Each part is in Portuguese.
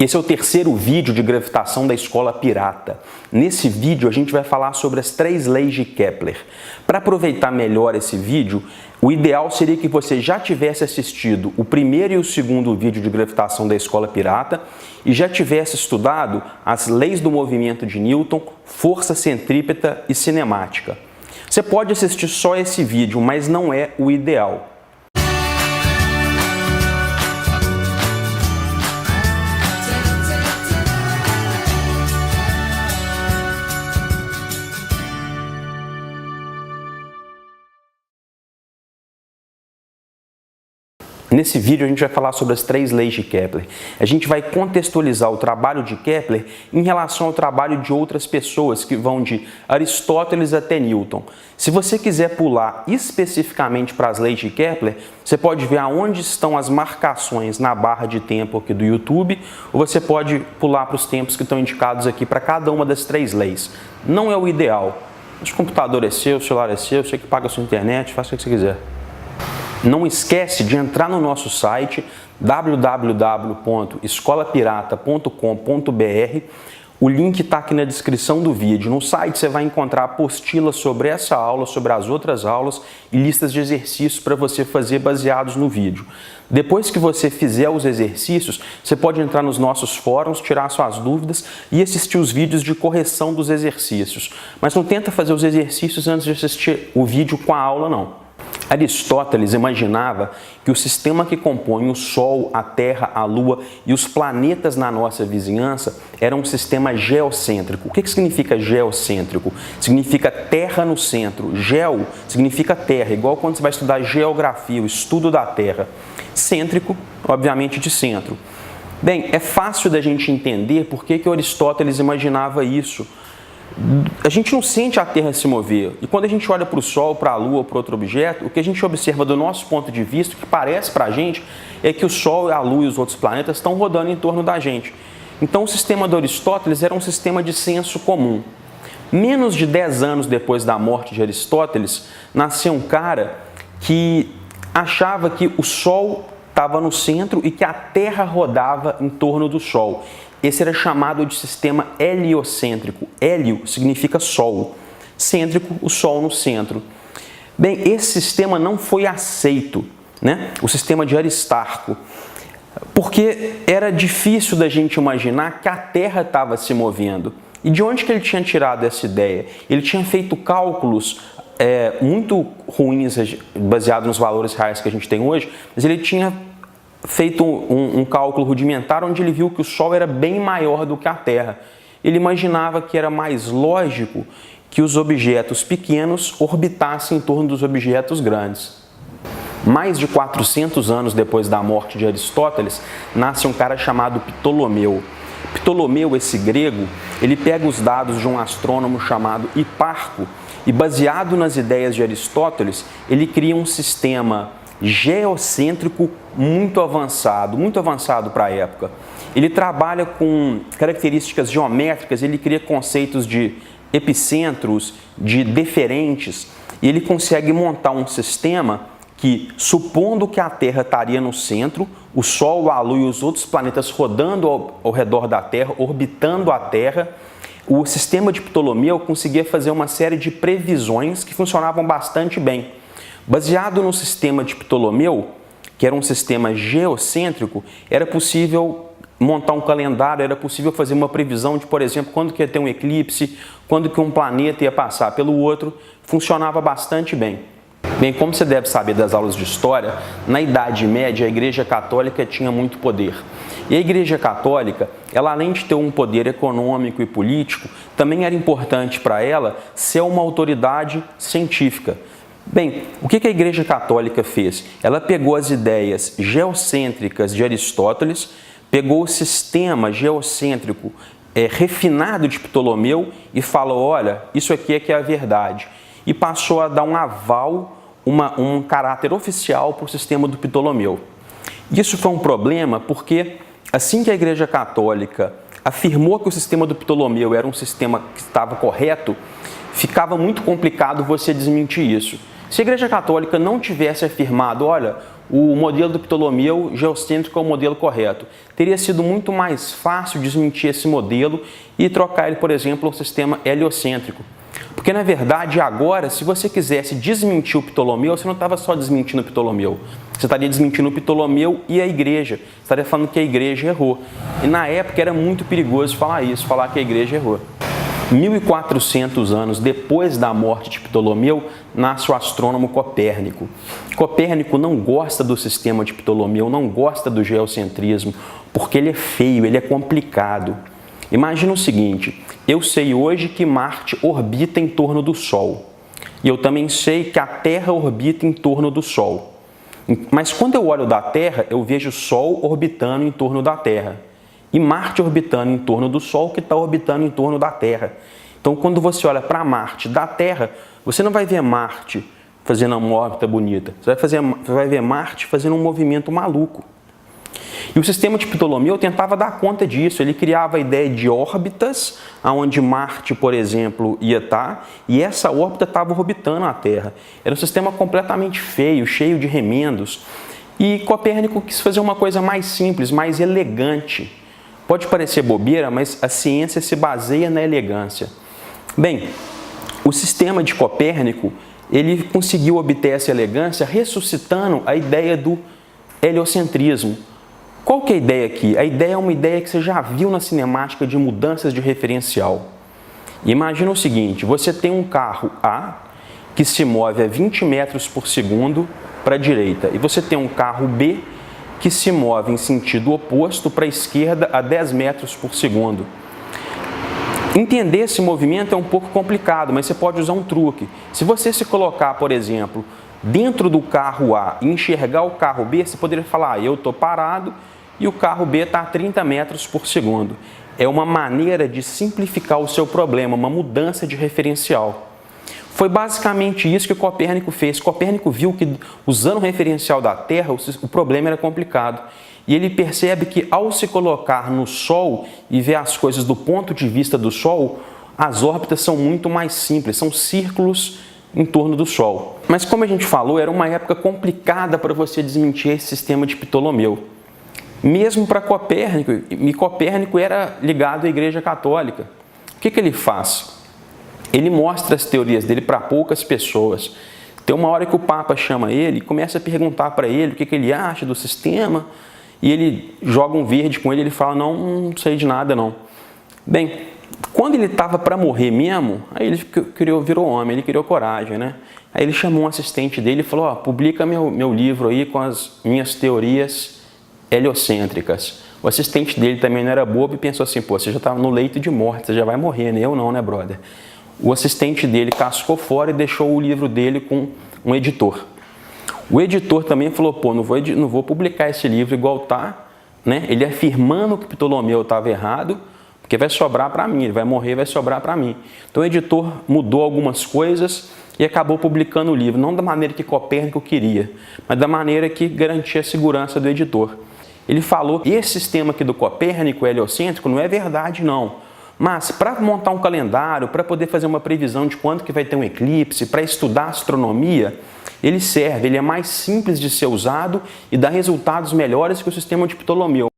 Esse é o terceiro vídeo de gravitação da Escola Pirata. Nesse vídeo a gente vai falar sobre as 3 leis de Kepler. Para aproveitar melhor esse vídeo, o ideal seria que você já tivesse assistido o primeiro e o segundo vídeo de gravitação da Escola Pirata e já tivesse estudado as leis do movimento de Newton, força centrípeta e cinemática. Você pode assistir só esse vídeo, mas não é o ideal. Nesse vídeo a gente vai falar sobre as 3 leis de Kepler. A gente vai contextualizar o trabalho de Kepler em relação ao trabalho de outras pessoas que vão de Aristóteles até Newton. Se você quiser pular especificamente para as leis de Kepler, você pode ver aonde estão as marcações na barra de tempo aqui do YouTube, ou você pode pular para os tempos que estão indicados aqui para cada uma das 3 leis. Não é o ideal. O computador é seu, o celular é seu, você que paga a sua internet, faça o que você quiser. Não esquece de entrar no nosso site www.escolapirata.com.br. O link está aqui na descrição do vídeo. No site você vai encontrar apostilas sobre essa aula, sobre as outras aulas e listas de exercícios para você fazer baseados no vídeo. Depois que você fizer os exercícios, você pode entrar nos nossos fóruns, tirar suas dúvidas e assistir os vídeos de correção dos exercícios. Mas não tenta fazer os exercícios antes de assistir o vídeo com a aula, não. Aristóteles imaginava que o sistema que compõe o Sol, a Terra, a Lua e os planetas na nossa vizinhança era um sistema geocêntrico. O que significa geocêntrico? Significa terra no centro. Geo significa terra, igual quando você vai estudar geografia, o estudo da Terra. Cêntrico, obviamente, de centro. Bem, é fácil da gente entender por que Aristóteles imaginava isso. A gente não sente a Terra se mover, e quando a gente olha para o Sol, para a Lua ou para outro objeto, o que a gente observa do nosso ponto de vista, o que parece para a gente, é que o Sol, a Lua e os outros planetas estão rodando em torno da gente. Então o sistema de Aristóteles era um sistema de senso comum. Menos de 10 anos depois da morte de Aristóteles, nasceu um cara que achava que o Sol estava no centro e que a Terra rodava em torno do Sol. Esse era chamado de sistema heliocêntrico. Hélio significa Sol. Cêntrico, o Sol no centro. Bem, esse sistema não foi aceito, né? O sistema de Aristarco, porque era difícil da gente imaginar que a Terra estava se movendo. E de onde que ele tinha tirado essa ideia? Ele tinha feito cálculos muito ruins, baseados nos valores reais que a gente tem hoje, mas ele tinha feito um cálculo rudimentar onde ele viu que o Sol era bem maior do que a Terra. Ele imaginava que era mais lógico que os objetos pequenos orbitassem em torno dos objetos grandes. Mais de 400 anos depois da morte de Aristóteles, nasce um cara chamado Ptolomeu. Ptolomeu, esse grego, ele pega os dados de um astrônomo chamado Hiparco e, baseado nas ideias de Aristóteles, ele cria um sistema geocêntrico muito avançado para a época. Ele trabalha com características geométricas, ele cria conceitos de epicentros, de deferentes, e ele consegue montar um sistema que, supondo que a Terra estaria no centro, o Sol, a Lua e os outros planetas rodando ao redor da Terra, orbitando a Terra, o sistema de Ptolomeu conseguia fazer uma série de previsões que funcionavam bastante bem. Baseado no sistema de Ptolomeu, que era um sistema geocêntrico, era possível montar um calendário, era possível fazer uma previsão de, por exemplo, quando que ia ter um eclipse, quando que um planeta ia passar pelo outro. Funcionava bastante bem. Bem, como você deve saber das aulas de história, na Idade Média a Igreja Católica tinha muito poder. E a Igreja Católica, ela além de ter um poder econômico e político, também era importante para ela ser uma autoridade científica. Bem, o que a Igreja Católica fez? Ela pegou as ideias geocêntricas de Aristóteles, pegou o sistema geocêntrico refinado de Ptolomeu e falou, olha, isso aqui é que é a verdade. E passou a dar um aval, um caráter oficial para o sistema do Ptolomeu. Isso foi um problema porque, assim que a Igreja Católica afirmou que o sistema do Ptolomeu era um sistema que estava correto, ficava muito complicado você desmentir isso. Se a Igreja Católica não tivesse afirmado, olha, o modelo do Ptolomeu geocêntrico é o modelo correto. Teria sido muito mais fácil desmentir esse modelo e trocar ele, por exemplo, um sistema heliocêntrico. Porque, na verdade, agora, se você quisesse desmentir o Ptolomeu, você não estava só desmentindo o Ptolomeu. Você estaria desmentindo o Ptolomeu e a igreja. Você estaria falando que a igreja errou. E, na época, era muito perigoso falar isso, falar que a igreja errou. 1400 anos depois da morte de Ptolomeu, nasce o astrônomo Copérnico. Copérnico não gosta do sistema de Ptolomeu, não gosta do geocentrismo, porque ele é feio, ele é complicado. Imagina o seguinte, eu sei hoje que Marte orbita em torno do Sol. E eu também sei que a Terra orbita em torno do Sol. Mas quando eu olho da Terra, eu vejo o Sol orbitando em torno da Terra. E Marte orbitando em torno do Sol, que está orbitando em torno da Terra. Então, quando você olha para Marte da Terra, você não vai ver Marte fazendo uma órbita bonita. Você vai ver Marte fazendo um movimento maluco. E o sistema de Ptolomeu tentava dar conta disso. Ele criava a ideia de órbitas, onde Marte, por exemplo, ia estar, e essa órbita estava orbitando a Terra. Era um sistema completamente feio, cheio de remendos. E Copérnico quis fazer uma coisa mais simples, mais elegante. Pode parecer bobeira, mas a ciência se baseia na elegância. Bem, o sistema de Copérnico, ele conseguiu obter essa elegância ressuscitando a ideia do heliocentrismo. Qual que é a ideia aqui? A ideia é uma ideia que você já viu na cinemática de mudanças de referencial. Imagina o seguinte, você tem um carro A que se move a 20 metros por segundo para a direita e você tem um carro B que se move em sentido oposto para a esquerda a 10 metros por segundo. Entender esse movimento é um pouco complicado, mas você pode usar um truque. Se você se colocar, por exemplo, dentro do carro A e enxergar o carro B, você poderia falar, eu estou parado e o carro B está a 30 metros por segundo. É uma maneira de simplificar o seu problema, uma mudança de referencial. Foi basicamente isso que Copérnico fez. Copérnico viu que, usando o referencial da Terra, o problema era complicado. E ele percebe que, ao se colocar no Sol e ver as coisas do ponto de vista do Sol, as órbitas são muito mais simples, são círculos em torno do Sol. Mas, como a gente falou, era uma época complicada para você desmentir esse sistema de Ptolomeu. Mesmo para Copérnico, e Copérnico era ligado à Igreja Católica. O que ele faz? Ele mostra as teorias dele para poucas pessoas. Tem uma hora que o Papa chama ele e começa a perguntar para ele o que ele acha do sistema. E ele joga um verde com ele e ele fala, não sei de nada não. Bem, quando ele estava para morrer mesmo, aí ele virou homem, ele criou coragem, né? Aí ele chamou um assistente dele e falou, publica meu livro aí com as minhas teorias heliocêntricas. O assistente dele também não era bobo e pensou assim, você já está no leito de morte, você já vai morrer, né? Eu não, né, brother? O assistente dele cascou fora e deixou o livro dele com um editor. O editor também falou, não vou publicar esse livro igual tá, né? Ele afirmando que Ptolomeu estava errado, porque vai sobrar para mim, ele vai morrer, vai sobrar para mim. Então o editor mudou algumas coisas e acabou publicando o livro, não da maneira que Copérnico queria, mas da maneira que garantia a segurança do editor. Ele falou, esse sistema aqui do Copérnico heliocêntrico não é verdade não. Mas para montar um calendário, para poder fazer uma previsão de quando que vai ter um eclipse, para estudar astronomia, ele serve, ele é mais simples de ser usado e dá resultados melhores que o sistema de Ptolomeu.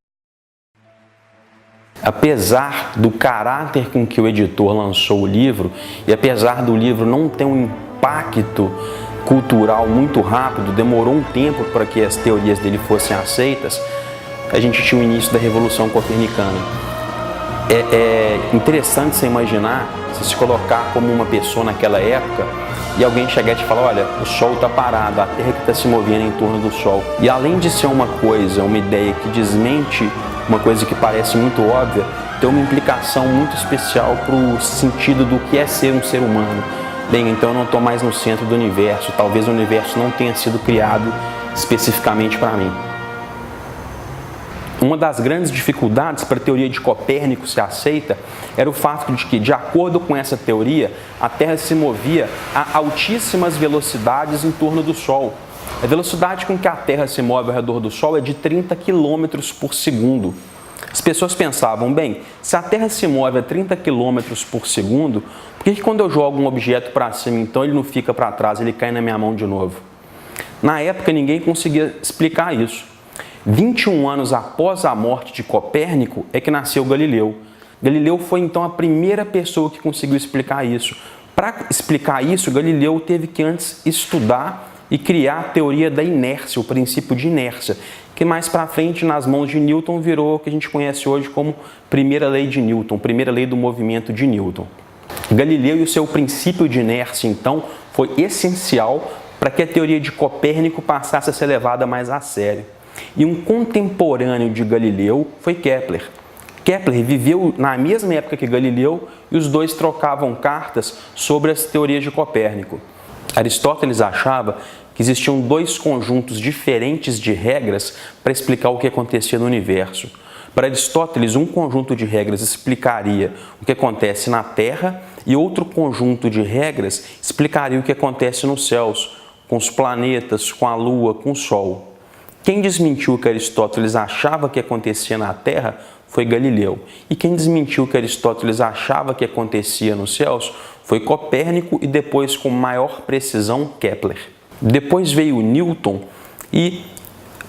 Apesar do caráter com que o editor lançou o livro, e apesar do livro não ter um impacto cultural muito rápido, demorou um tempo para que as teorias dele fossem aceitas, a gente tinha o início da Revolução Copernicana. É interessante você imaginar, você se colocar como uma pessoa naquela época e alguém chegar e te falar, olha, o Sol está parado, a Terra que está se movendo em torno do Sol. E além de ser uma coisa, uma ideia que desmente uma coisa que parece muito óbvia, tem uma implicação muito especial para o sentido do que é ser um ser humano. Bem, então eu não estou mais no centro do universo, talvez o universo não tenha sido criado especificamente para mim. Uma das grandes dificuldades para a teoria de Copérnico ser aceita era o fato de que, de acordo com essa teoria, a Terra se movia a altíssimas velocidades em torno do Sol. A velocidade com que a Terra se move ao redor do Sol é de 30 km por segundo. As pessoas pensavam, bem, se a Terra se move a 30 km por segundo, por que quando eu jogo um objeto para cima, então ele não fica para trás, ele cai na minha mão de novo? Na época, ninguém conseguia explicar isso. 21 anos após a morte de Copérnico é que nasceu Galileu. Galileu foi então a primeira pessoa que conseguiu explicar isso. Para explicar isso, Galileu teve que antes estudar e criar a teoria da inércia, o princípio de inércia, que mais para frente, nas mãos de Newton, virou o que a gente conhece hoje como primeira lei de Newton, primeira lei do movimento de Newton. Galileu e o seu princípio de inércia, então, foi essencial para que a teoria de Copérnico passasse a ser levada mais a sério. E um contemporâneo de Galileu foi Kepler. Kepler viveu na mesma época que Galileu e os dois trocavam cartas sobre as teorias de Copérnico. Aristóteles achava que existiam dois conjuntos diferentes de regras para explicar o que acontecia no universo. Para Aristóteles, um conjunto de regras explicaria o que acontece na Terra e outro conjunto de regras explicaria o que acontece nos céus, com os planetas, com a Lua, com o Sol. Quem desmentiu o que Aristóteles achava que acontecia na Terra foi Galileu. E quem desmentiu o que Aristóteles achava que acontecia nos céus foi Copérnico e depois, com maior precisão, Kepler. Depois veio Newton e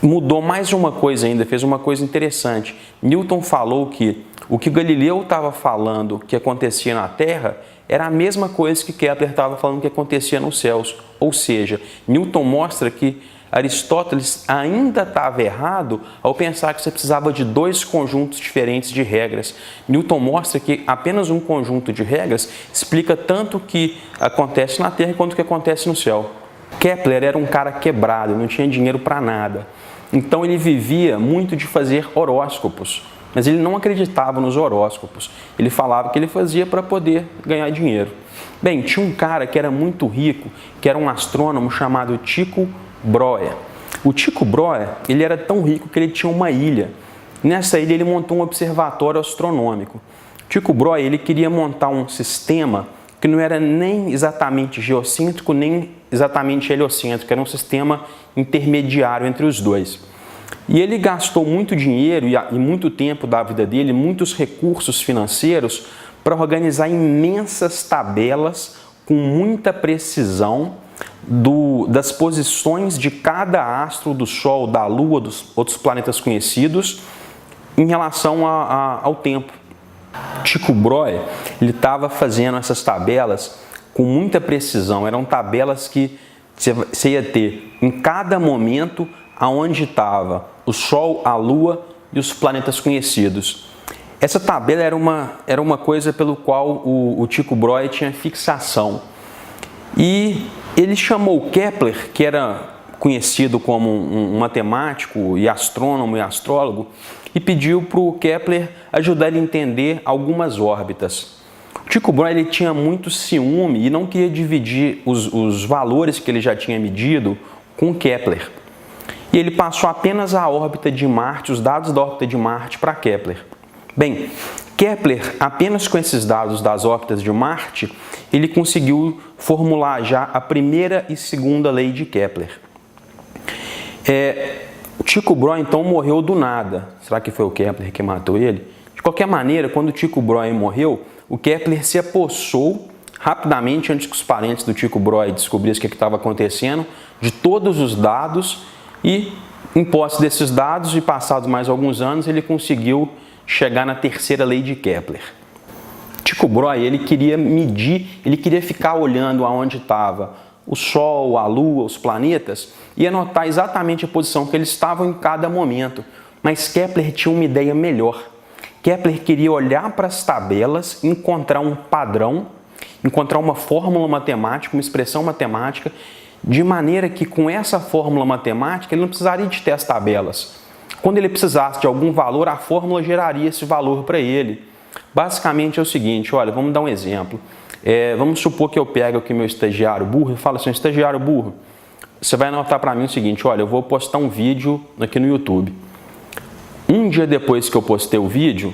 mudou mais uma coisa ainda, fez uma coisa interessante. Newton falou que o que Galileu estava falando que acontecia na Terra era a mesma coisa que Kepler estava falando que acontecia nos céus. Ou seja, Newton mostra que Aristóteles ainda estava errado ao pensar que você precisava de dois conjuntos diferentes de regras. Newton mostra que apenas um conjunto de regras explica tanto o que acontece na Terra quanto o que acontece no céu. Kepler era um cara quebrado, não tinha dinheiro para nada. Então ele vivia muito de fazer horóscopos, mas ele não acreditava nos horóscopos. Ele falava que ele fazia para poder ganhar dinheiro. Bem, tinha um cara que era muito rico, que era um astrônomo chamado Tycho Brahe. O Tycho Brahe, ele era tão rico que ele tinha uma ilha. Nessa ilha ele montou um observatório astronômico. Tycho Brahe, ele queria montar um sistema que não era nem exatamente geocêntrico, nem exatamente heliocêntrico, era um sistema intermediário entre os dois. E ele gastou muito dinheiro e muito tempo da vida dele, muitos recursos financeiros, para organizar imensas tabelas com muita precisão das posições de cada astro, do Sol, da Lua, dos outros planetas conhecidos, em relação ao tempo. Tycho Brahe, ele estava fazendo essas tabelas com muita precisão. Eram tabelas que você ia ter em cada momento aonde estava o Sol, a Lua e os planetas conhecidos. Essa tabela era uma coisa pelo qual o Tycho Brahe tinha fixação. E ele chamou Kepler, que era conhecido como um matemático e astrônomo e astrólogo, e pediu para o Kepler ajudar ele a entender algumas órbitas. O Tycho Brahe, ele tinha muito ciúme e não queria dividir os valores que ele já tinha medido com Kepler. E ele passou apenas a órbita de Marte, os dados da órbita de Marte para Kepler. Bem, Kepler, apenas com esses dados das órbitas de Marte, ele conseguiu formular já a primeira e segunda lei de Kepler. O Tycho Brahe, então, morreu do nada. Será que foi o Kepler que matou ele? De qualquer maneira, quando o Tycho Brahe morreu, o Kepler se apossou rapidamente, antes que os parentes do Tycho Brahe descobrissem o que estava acontecendo, de todos os dados e, em posse desses dados, e passados mais alguns anos, ele conseguiu chegar na terceira lei de Kepler. Tycho Brahe, ele queria medir, ele queria ficar olhando aonde estava o Sol, a Lua, os planetas e anotar exatamente a posição que eles estavam em cada momento. Mas Kepler tinha uma ideia melhor. Kepler queria olhar para as tabelas, encontrar um padrão, encontrar uma fórmula matemática, uma expressão matemática, de maneira que com essa fórmula matemática ele não precisaria de ter as tabelas. Quando ele precisasse de algum valor, a fórmula geraria esse valor para ele. Basicamente é o seguinte, olha, vamos dar um exemplo. Vamos supor que eu pego aqui meu estagiário burro e falo assim, estagiário burro, você vai anotar para mim o seguinte, olha, eu vou postar um vídeo aqui no YouTube. Um dia depois que eu postei o vídeo,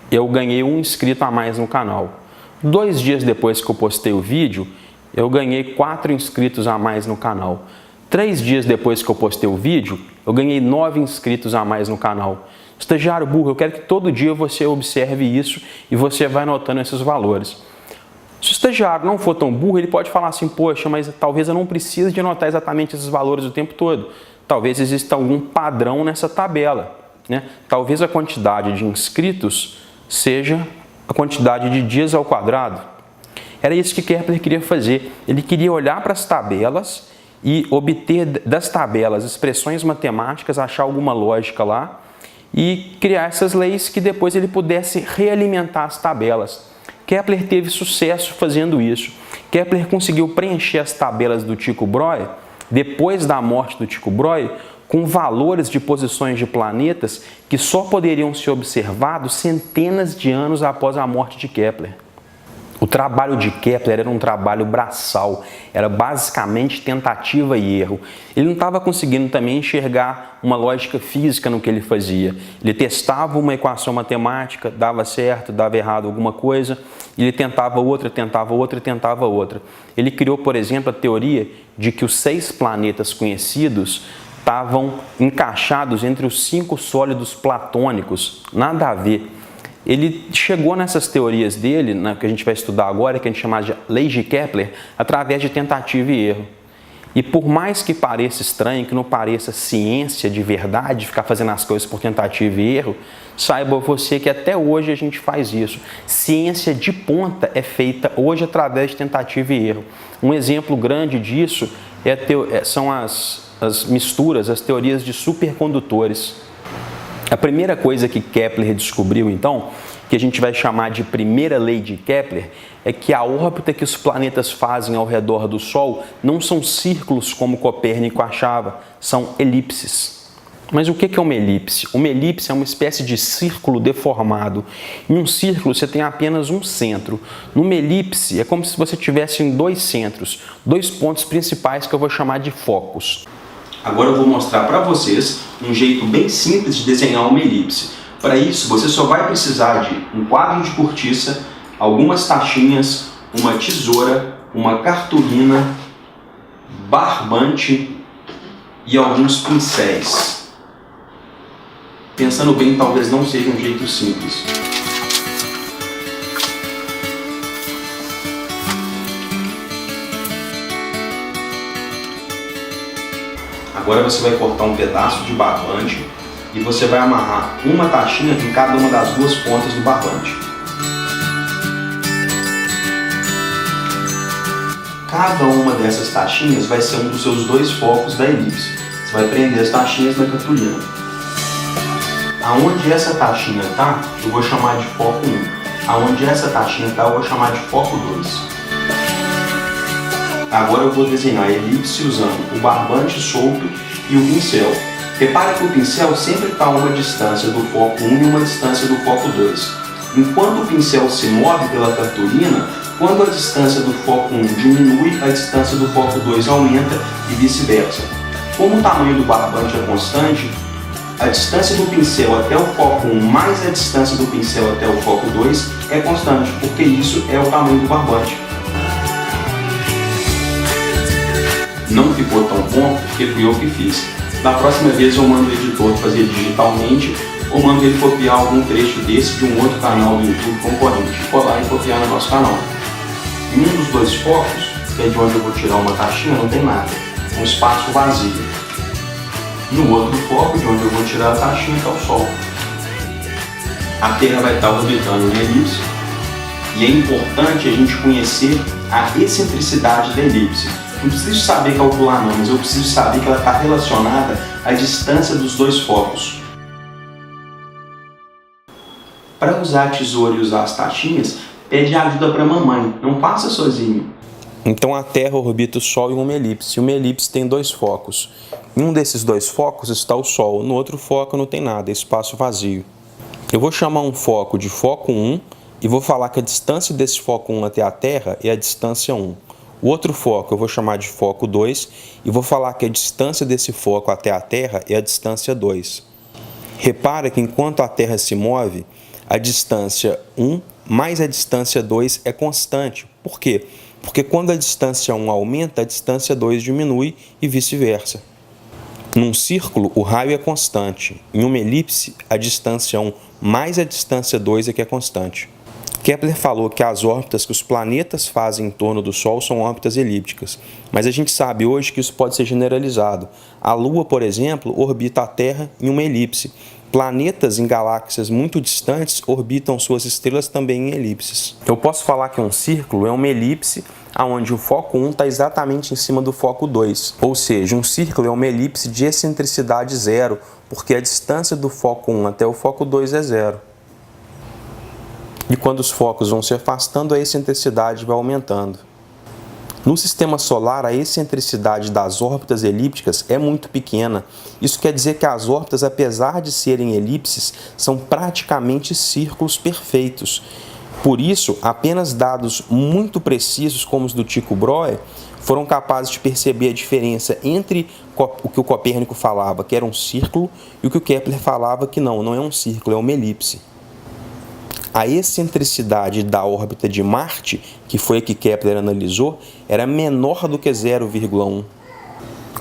eu ganhei 1 inscrito a mais no canal. 2 dias depois que eu postei o vídeo, eu ganhei 4 inscritos a mais no canal. 3 dias depois que eu postei o vídeo, eu ganhei 9 inscritos a mais no canal. Estagiário burro, eu quero que todo dia você observe isso e você vai anotando esses valores. Se o estagiário não for tão burro, ele pode falar assim, poxa, mas talvez eu não precise de anotar exatamente esses valores o tempo todo. Talvez exista algum padrão nessa tabela, né? Talvez a quantidade de inscritos seja a quantidade de dias ao quadrado. Era isso que Kepler queria fazer. Ele queria olhar para as tabelas e obter das tabelas expressões matemáticas, achar alguma lógica lá e criar essas leis que depois ele pudesse realimentar as tabelas. Kepler teve sucesso fazendo isso. Kepler conseguiu preencher as tabelas do Tycho Brahe, depois da morte do Tycho Brahe, com valores de posições de planetas que só poderiam ser observados centenas de anos após a morte de Kepler. O trabalho de Kepler era um trabalho braçal, era basicamente tentativa e erro. Ele não estava conseguindo também enxergar uma lógica física no que ele fazia. Ele testava uma equação matemática, dava certo, dava errado alguma coisa, e ele tentava outra, tentava outra, tentava outra. Ele criou, por exemplo, a teoria de que os 6 planetas conhecidos estavam encaixados entre os 5 sólidos platônicos, nada a ver. Ele chegou nessas teorias dele, que a gente vai estudar agora, que a gente chama de leis de Kepler, através de tentativa e erro. E por mais que pareça estranho, que não pareça ciência de verdade, ficar fazendo as coisas por tentativa e erro, saiba você que até hoje a gente faz isso. Ciência de ponta é feita hoje através de tentativa e erro. Um exemplo grande disso são as misturas, as teorias de supercondutores. A primeira coisa que Kepler descobriu, então, que a gente vai chamar de primeira lei de Kepler, é que a órbita que os planetas fazem ao redor do Sol não são círculos como Copérnico achava, são elipses. Mas o que é uma elipse? Uma elipse é uma espécie de círculo deformado. Em um círculo você tem apenas um centro. Numa elipse é como se você tivesse em 2 centros, 2 pontos principais que eu vou chamar de focos. Agora eu vou mostrar para vocês um jeito bem simples de desenhar uma elipse. Para isso, você só vai precisar de um quadro de cortiça, algumas tachinhas, uma tesoura, uma cartolina, barbante e alguns pincéis. Pensando bem, talvez não seja um jeito simples. Agora você vai cortar um pedaço de barbante e você vai amarrar uma tachinha em cada uma das 2 pontas do barbante. Cada uma dessas tachinhas vai ser um dos seus 2 focos da elipse. Você vai prender as tachinhas na cartolina. Aonde essa tachinha está, eu vou chamar de foco 1. Aonde essa tachinha está, eu vou chamar de foco 2. Agora eu vou desenhar a elipse usando o barbante solto e o pincel. Repare que o pincel sempre está a uma distância do foco 1 e uma distância do foco 2. Enquanto o pincel se move pela cartolina, quando a distância do foco 1 diminui, a distância do foco 2 aumenta e vice-versa. Como o tamanho do barbante é constante, a distância do pincel até o foco 1 mais a distância do pincel até o foco 2 é constante, porque isso é o tamanho do barbante. Não ficou tão bom porque fui eu que fiz. Da próxima vez eu mando o editor fazer digitalmente ou mando ele copiar algum trecho desse de um outro canal do YouTube concorrente, colar e copiar no nosso canal. Em um dos 2 focos, que é de onde eu vou tirar uma taxinha, não tem nada, é um espaço vazio. No outro foco, de onde eu vou tirar a taxinha, está o Sol. A Terra vai estar orbitando na elipse e é importante a gente conhecer a excentricidade da elipse. Não preciso saber calcular não, mas eu preciso saber que ela está relacionada à distância dos 2 focos. Para usar a tesoura e usar as tachinhas, pede ajuda para a mamãe, não faça sozinho. Então a Terra orbita o Sol em uma elipse. Uma elipse tem 2 focos. Em um desses 2 focos está o Sol, no outro foco não tem nada, é espaço vazio. Eu vou chamar um foco de foco 1 e vou falar que a distância desse foco 1 até a Terra é a distância 1. O outro foco eu vou chamar de foco 2 e vou falar que a distância desse foco até a Terra é a distância 2. Repara que enquanto a Terra se move, a distância 1 mais a distância 2 é constante. Por quê? Porque quando a distância 1 aumenta, a distância 2 diminui e vice-versa. Num círculo, o raio é constante. Em uma elipse, a distância 1 mais a distância 2 é que é constante. Kepler falou que as órbitas que os planetas fazem em torno do Sol são órbitas elípticas, mas a gente sabe hoje que isso pode ser generalizado. A Lua, por exemplo, orbita a Terra em uma elipse. Planetas em galáxias muito distantes orbitam suas estrelas também em elipses. Eu posso falar que um círculo é uma elipse onde o foco 1 está exatamente em cima do foco 2. Ou seja, um círculo é uma elipse de excentricidade zero, porque a distância do foco 1 até o foco 2 é zero. E quando os focos vão se afastando, a excentricidade vai aumentando. No sistema solar, a excentricidade das órbitas elípticas é muito pequena. Isso quer dizer que as órbitas, apesar de serem elipses, são praticamente círculos perfeitos. Por isso, apenas dados muito precisos, como os do Tycho Brahe, foram capazes de perceber a diferença entre o que o Copérnico falava, que era um círculo, e o que o Kepler falava, que não é um círculo, é uma elipse. A excentricidade da órbita de Marte, que foi a que Kepler analisou, era menor do que 0,1.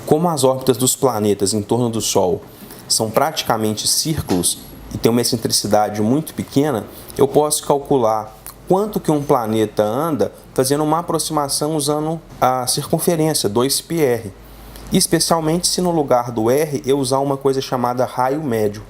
Como as órbitas dos planetas em torno do Sol são praticamente círculos e têm uma excentricidade muito pequena, eu posso calcular quanto que um planeta anda fazendo uma aproximação usando a circunferência, 2πr. Especialmente se no lugar do r eu usar uma coisa chamada raio médio.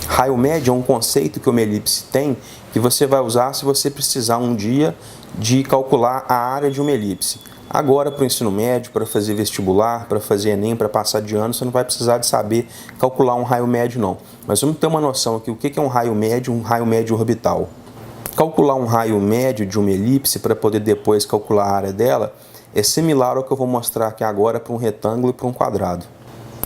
Raio médio é um conceito que uma elipse tem, que você vai usar se você precisar um dia de calcular a área de uma elipse. Agora, para o ensino médio, para fazer vestibular, para fazer Enem, para passar de ano, você não vai precisar de saber calcular um raio médio, não. Mas vamos ter uma noção aqui, o que é um raio médio orbital. Calcular um raio médio de uma elipse para poder depois calcular a área dela é similar ao que eu vou mostrar aqui agora para um retângulo e para um quadrado.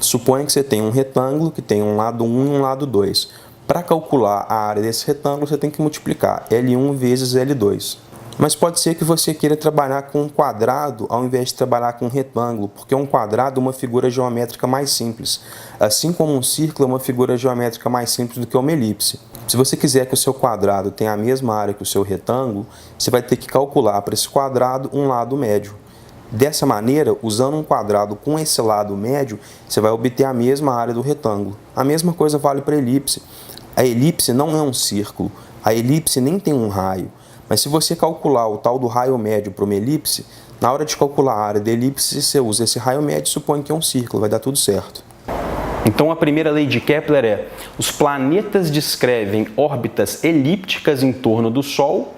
Suponha que você tem um retângulo que tem um lado 1 e um lado 2. Para calcular a área desse retângulo, você tem que multiplicar L1 vezes L2. Mas pode ser que você queira trabalhar com um quadrado ao invés de trabalhar com um retângulo, porque um quadrado é uma figura geométrica mais simples, assim como um círculo é uma figura geométrica mais simples do que uma elipse. Se você quiser que o seu quadrado tenha a mesma área que o seu retângulo, você vai ter que calcular para esse quadrado um lado médio. Dessa maneira, usando um quadrado com esse lado médio, você vai obter a mesma área do retângulo. A mesma coisa vale para a elipse. A elipse não é um círculo, a elipse nem tem um raio. Mas se você calcular o tal do raio médio para uma elipse, na hora de calcular a área da elipse, você usa esse raio médio e supõe que é um círculo, vai dar tudo certo. Então a primeira lei de Kepler é: os planetas descrevem órbitas elípticas em torno do Sol,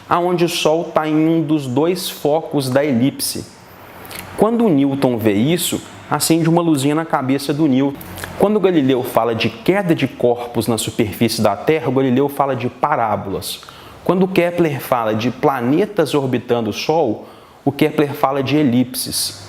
aonde o Sol está em um dos dois focos da elipse. Quando o Newton vê isso, acende uma luzinha na cabeça do Newton. Quando o Galileu fala de queda de corpos na superfície da Terra, o Galileu fala de parábolas. Quando o Kepler fala de planetas orbitando o Sol, o Kepler fala de elipses.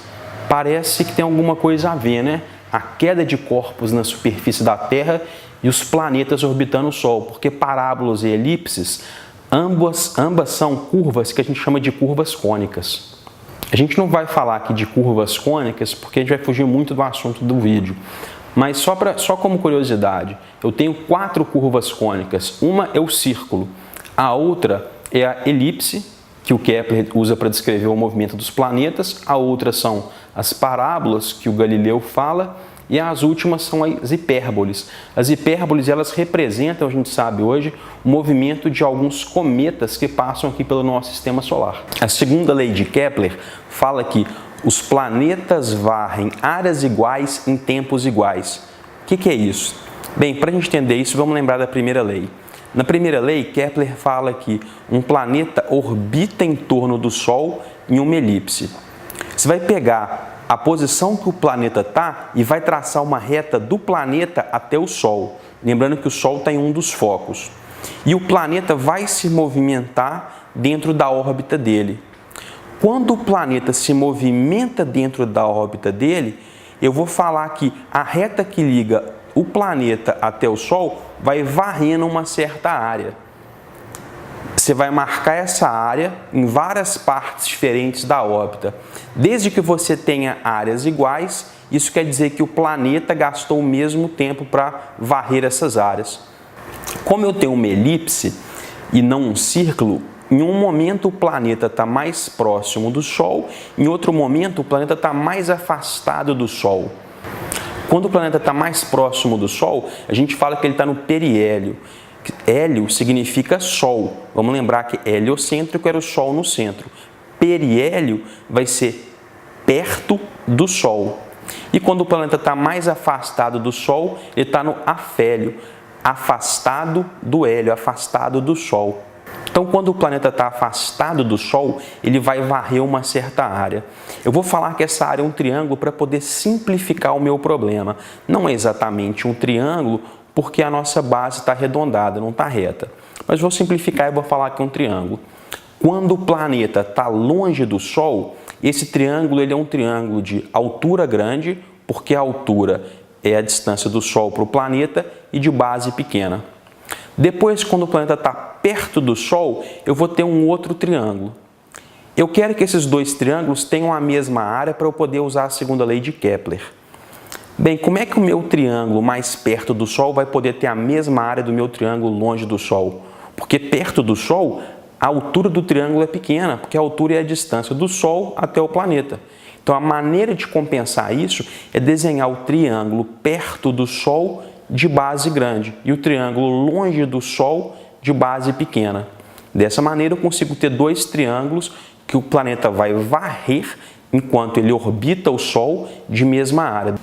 Parece que tem alguma coisa a ver, né? A queda de corpos na superfície da Terra e os planetas orbitando o Sol, porque parábolas e elipses, ambas são curvas que a gente chama de curvas cônicas. A gente não vai falar aqui de curvas cônicas porque a gente vai fugir muito do assunto do vídeo. Mas só como curiosidade, eu tenho 4 curvas cônicas. Uma é o círculo, a outra é a elipse, que o Kepler usa para descrever o movimento dos planetas, a outra são as parábolas, que o Galileu fala, e as últimas são as hipérboles. As hipérboles, elas representam, a gente sabe hoje, o movimento de alguns cometas que passam aqui pelo nosso sistema solar. A segunda lei de Kepler fala que os planetas varrem áreas iguais em tempos iguais. O que é isso? Bem, para a gente entender isso, vamos lembrar da primeira lei. Na primeira lei, Kepler fala que um planeta orbita em torno do Sol em uma elipse. Você vai pegar a posição que o planeta está e vai traçar uma reta do planeta até o Sol. Lembrando que o Sol está em um dos focos. E o planeta vai se movimentar dentro da órbita dele. Quando o planeta se movimenta dentro da órbita dele, eu vou falar que a reta que liga o planeta até o Sol vai varrendo uma certa área. Você vai marcar essa área em várias partes diferentes da órbita. Desde que você tenha áreas iguais, isso quer dizer que o planeta gastou o mesmo tempo para varrer essas áreas. Como eu tenho uma elipse e não um círculo, em um momento o planeta está mais próximo do Sol, em outro momento o planeta está mais afastado do Sol. Quando o planeta está mais próximo do Sol, a gente fala que ele está no periélio. Hélio significa Sol. Vamos lembrar que heliocêntrico era o Sol no centro. Periélio vai ser perto do Sol. E quando o planeta está mais afastado do Sol, ele está no afélio, afastado do hélio, afastado do Sol. Então, quando o planeta está afastado do Sol, ele vai varrer uma certa área. Eu vou falar que essa área é um triângulo para poder simplificar o meu problema. Não é exatamente um triângulo, porque a nossa base está arredondada, não está reta. Mas vou simplificar e vou falar que é um triângulo. Quando o planeta está longe do Sol, esse triângulo ele é um triângulo de altura grande, porque a altura é a distância do Sol para o planeta, e de base pequena. Depois, quando o planeta está perto do Sol, eu vou ter um outro triângulo. Eu quero que esses dois triângulos tenham a mesma área para eu poder usar a segunda lei de Kepler. Bem, como é que o meu triângulo mais perto do Sol vai poder ter a mesma área do meu triângulo longe do Sol? Porque perto do Sol, a altura do triângulo é pequena, porque a altura é a distância do Sol até o planeta. Então, a maneira de compensar isso é desenhar o triângulo perto do Sol de base grande e o triângulo longe do Sol de base pequena. Dessa maneira, eu consigo ter dois triângulos que o planeta vai varrer enquanto ele orbita o Sol de mesma área.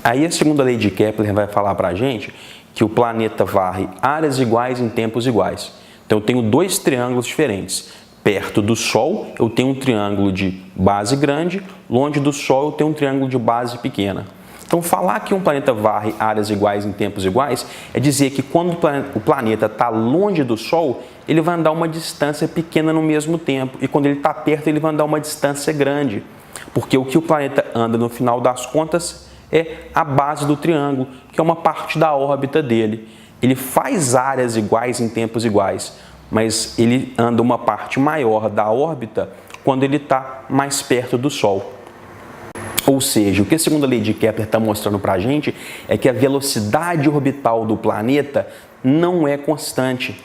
Aí a segunda lei de Kepler vai falar para a gente que o planeta varre áreas iguais em tempos iguais. Então, eu tenho dois triângulos diferentes. Perto do Sol, eu tenho um triângulo de base grande, longe do Sol, eu tenho um triângulo de base pequena. Então, falar que um planeta varre áreas iguais em tempos iguais é dizer que quando o planeta está longe do Sol, ele vai andar uma distância pequena no mesmo tempo. E quando ele está perto, ele vai andar uma distância grande. Porque o que o planeta anda no final das contas é a base do triângulo, que é uma parte da órbita dele. Ele faz áreas iguais em tempos iguais, mas ele anda uma parte maior da órbita quando ele está mais perto do Sol. Ou seja, o que a segunda lei de Kepler está mostrando para a gente é que a velocidade orbital do planeta não é constante.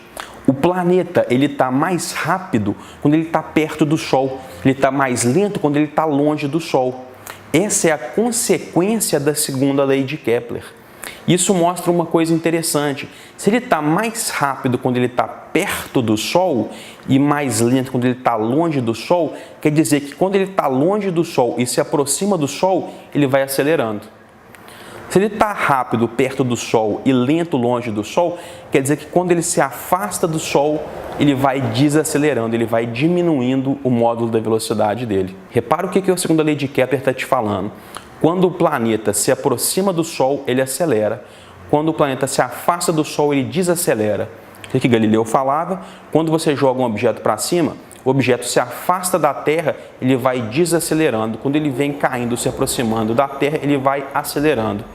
O planeta ele está mais rápido quando ele está perto do Sol, ele está mais lento quando ele está longe do Sol. Essa é a consequência da segunda lei de Kepler. Isso mostra uma coisa interessante. Se ele está mais rápido quando ele está perto do Sol e mais lento quando ele está longe do Sol, quer dizer que quando ele está longe do Sol e se aproxima do Sol, ele vai acelerando. Se ele está rápido perto do Sol e lento longe do Sol, quer dizer que quando ele se afasta do Sol, ele vai desacelerando, ele vai diminuindo o módulo da velocidade dele. Repara o que a segunda lei de Kepler está te falando. Quando o planeta se aproxima do Sol, ele acelera. Quando o planeta se afasta do Sol, ele desacelera. O que Galileu falava? Quando você joga um objeto para cima, o objeto se afasta da Terra, ele vai desacelerando. Quando ele vem caindo, se aproximando da Terra, ele vai acelerando.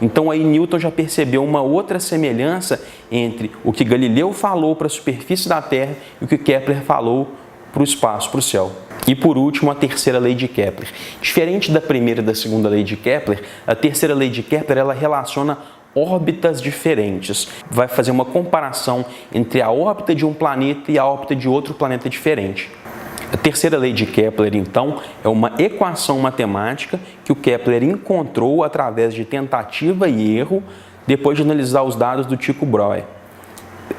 Então aí Newton já percebeu uma outra semelhança entre o que Galileu falou para a superfície da Terra e o que Kepler falou para o espaço, para o céu. E por último, a terceira lei de Kepler. Diferente da primeira e da segunda lei de Kepler, a terceira lei de Kepler ela relaciona órbitas diferentes. Vai fazer uma comparação entre a órbita de um planeta e a órbita de outro planeta diferente. A terceira lei de Kepler, então, é uma equação matemática que o Kepler encontrou através de tentativa e erro, depois de analisar os dados do Tycho Brahe.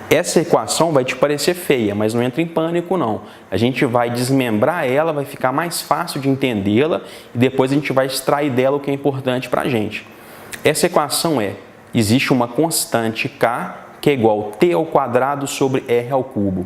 Essa equação vai te parecer feia, mas não entra em pânico não. A gente vai desmembrar ela, vai ficar mais fácil de entendê-la e depois a gente vai extrair dela o que é importante para a gente. Essa equação existe uma constante K que é igual a T ao quadrado sobre R ao cubo.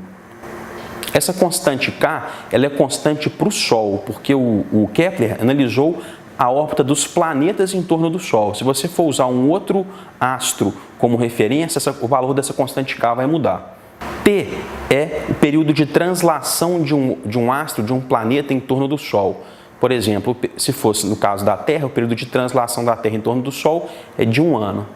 Essa constante K ela é constante para o Sol, porque o Kepler analisou a órbita dos planetas em torno do Sol. Se você for usar um outro astro como referência, o valor dessa constante K vai mudar. T é o período de translação de um astro, de um planeta em torno do Sol. Por exemplo, se fosse no caso da Terra, o período de translação da Terra em torno do Sol é de 1 ano.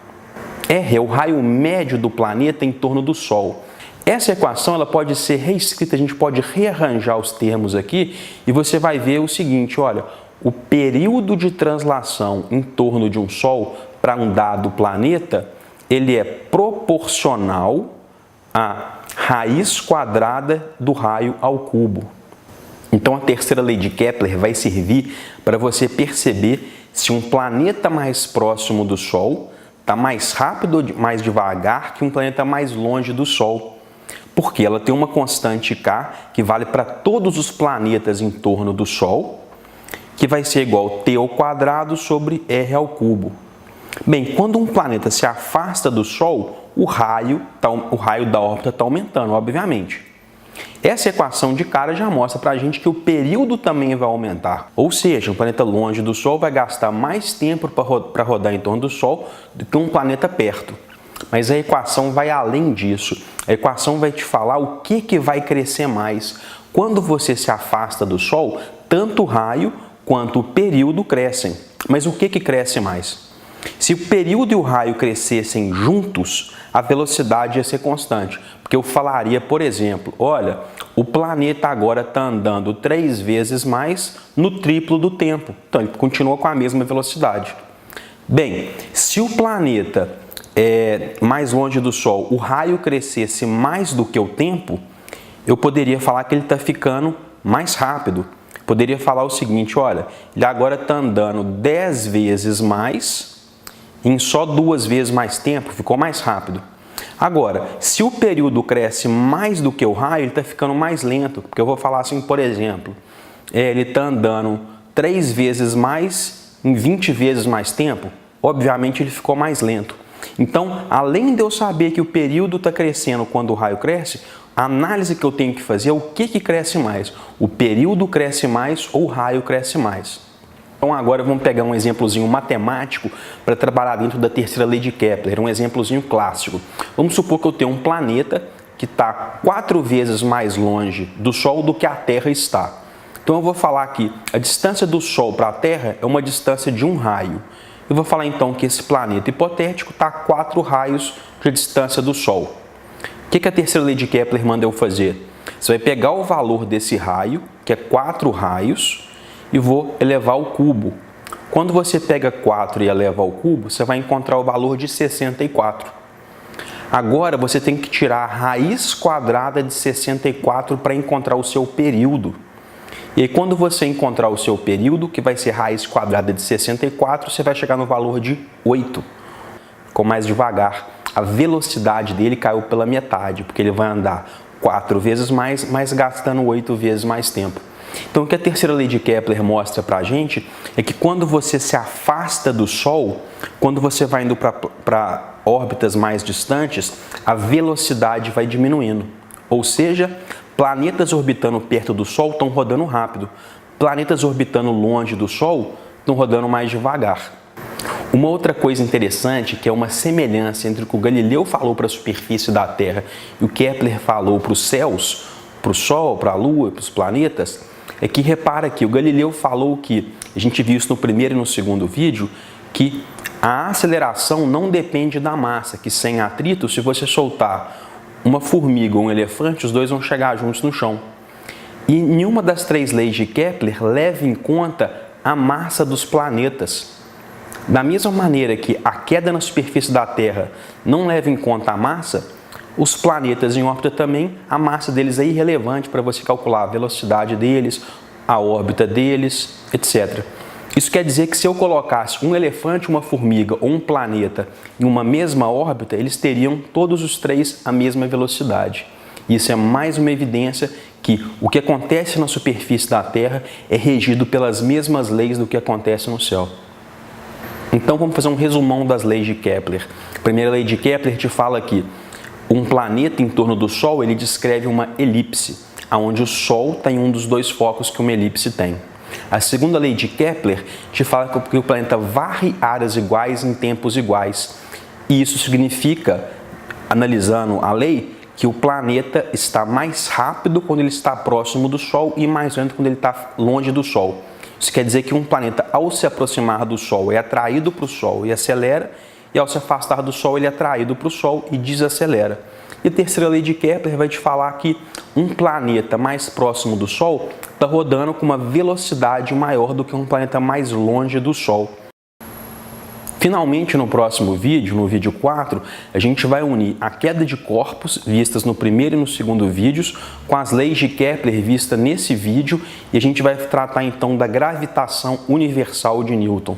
R é o raio médio do planeta em torno do Sol. Essa equação ela pode ser reescrita, a gente pode rearranjar os termos aqui e você vai ver o seguinte, olha, o período de translação em torno de um Sol para um dado planeta, ele é proporcional à raiz quadrada do raio ao cubo. Então a terceira lei de Kepler vai servir para você perceber se um planeta mais próximo do Sol está mais rápido ou mais devagar que um planeta mais longe do Sol. Porque ela tem uma constante K que vale para todos os planetas em torno do Sol, que vai ser igual a T ao quadrado sobre R ao cubo. Bem, quando um planeta se afasta do Sol, o raio da órbita está aumentando, obviamente. Essa equação de cara já mostra para a gente que o período também vai aumentar. Ou seja, um planeta longe do Sol vai gastar mais tempo para rodar em torno do Sol do que um planeta perto. Mas a equação vai além disso. A equação vai te falar o que vai crescer mais. Quando você se afasta do Sol, tanto o raio quanto o período crescem. Mas o que cresce mais? Se o período e o raio crescessem juntos, a velocidade ia ser constante. Porque eu falaria, por exemplo, olha, o planeta agora está andando 3 vezes mais no triplo do tempo. Então, ele continua com a mesma velocidade. Bem, se o planeta é mais longe do Sol, o raio crescesse mais do que o tempo, eu poderia falar que ele está ficando mais rápido. Poderia falar o seguinte, olha, ele agora está andando 10 vezes mais em só 2 vezes mais tempo, ficou mais rápido. Agora, se o período cresce mais do que o raio, ele está ficando mais lento, porque eu vou falar assim, por exemplo, ele está andando 3 vezes mais em 20 vezes mais tempo, obviamente ele ficou mais lento. Então, além de eu saber que o período está crescendo quando o raio cresce, a análise que eu tenho que fazer é o que cresce mais. O período cresce mais ou o raio cresce mais. Então agora vamos pegar um exemplozinho matemático para trabalhar dentro da terceira lei de Kepler, um exemplozinho clássico. Vamos supor que eu tenho um planeta que está 4 vezes mais longe do Sol do que a Terra está. Então eu vou falar que a distância do Sol para a Terra é uma distância de 1 raio. Eu vou falar então que esse planeta hipotético está a 4 raios de distância do Sol. O que a terceira lei de Kepler manda eu fazer? Você vai pegar o valor desse raio, que é 4 raios, e vou elevar ao cubo. Quando você pega 4 e eleva ao cubo, você vai encontrar o valor de 64. Agora você tem que tirar a raiz quadrada de 64 para encontrar o seu período. E aí quando você encontrar o seu período, que vai ser raiz quadrada de 64, você vai chegar no valor de 8. Ficou mais devagar. A velocidade dele caiu pela metade, porque ele vai andar 4 vezes mais, mas gastando 8 vezes mais tempo. Então, o que a terceira lei de Kepler mostra para a gente é que quando você se afasta do Sol, quando você vai indo para órbitas mais distantes, a velocidade vai diminuindo. Ou seja, planetas orbitando perto do Sol estão rodando rápido. Planetas orbitando longe do Sol estão rodando mais devagar. Uma outra coisa interessante, que é uma semelhança entre o que o Galileu falou para a superfície da Terra e o Kepler falou para os céus, para o Sol, para a Lua, para os planetas, é que repara que o Galileu falou que, a gente viu isso no primeiro e no segundo vídeo, que a aceleração não depende da massa, que sem atrito, se você soltar uma formiga ou um elefante, os dois vão chegar juntos no chão. E nenhuma das 3 leis de Kepler leva em conta a massa dos planetas. Da mesma maneira que a queda na superfície da Terra não leva em conta a massa, os planetas em órbita também, a massa deles é irrelevante para você calcular a velocidade deles, a órbita deles, etc. Isso quer dizer que se eu colocasse um elefante, uma formiga ou um planeta em uma mesma órbita, eles teriam todos os 3 a mesma velocidade. Isso é mais uma evidência que o que acontece na superfície da Terra é regido pelas mesmas leis do que acontece no céu. Então vamos fazer um resumão das leis de Kepler. A primeira lei de Kepler te fala que um planeta em torno do Sol, ele descreve uma elipse, onde o Sol tem um dos 2 focos que uma elipse tem. A segunda lei de Kepler te fala que o planeta varre áreas iguais em tempos iguais. E isso significa, analisando a lei, que o planeta está mais rápido quando ele está próximo do Sol e mais lento quando ele está longe do Sol. Isso quer dizer que um planeta, ao se aproximar do Sol, é atraído para o Sol e acelera, e ao se afastar do Sol, ele é atraído para o Sol e desacelera. E a terceira lei de Kepler vai te falar que um planeta mais próximo do Sol está rodando com uma velocidade maior do que um planeta mais longe do Sol. Finalmente, no próximo vídeo, no vídeo 4, a gente vai unir a queda de corpos vistas no primeiro e no segundo vídeos com as leis de Kepler vistas nesse vídeo, e a gente vai tratar então da gravitação universal de Newton.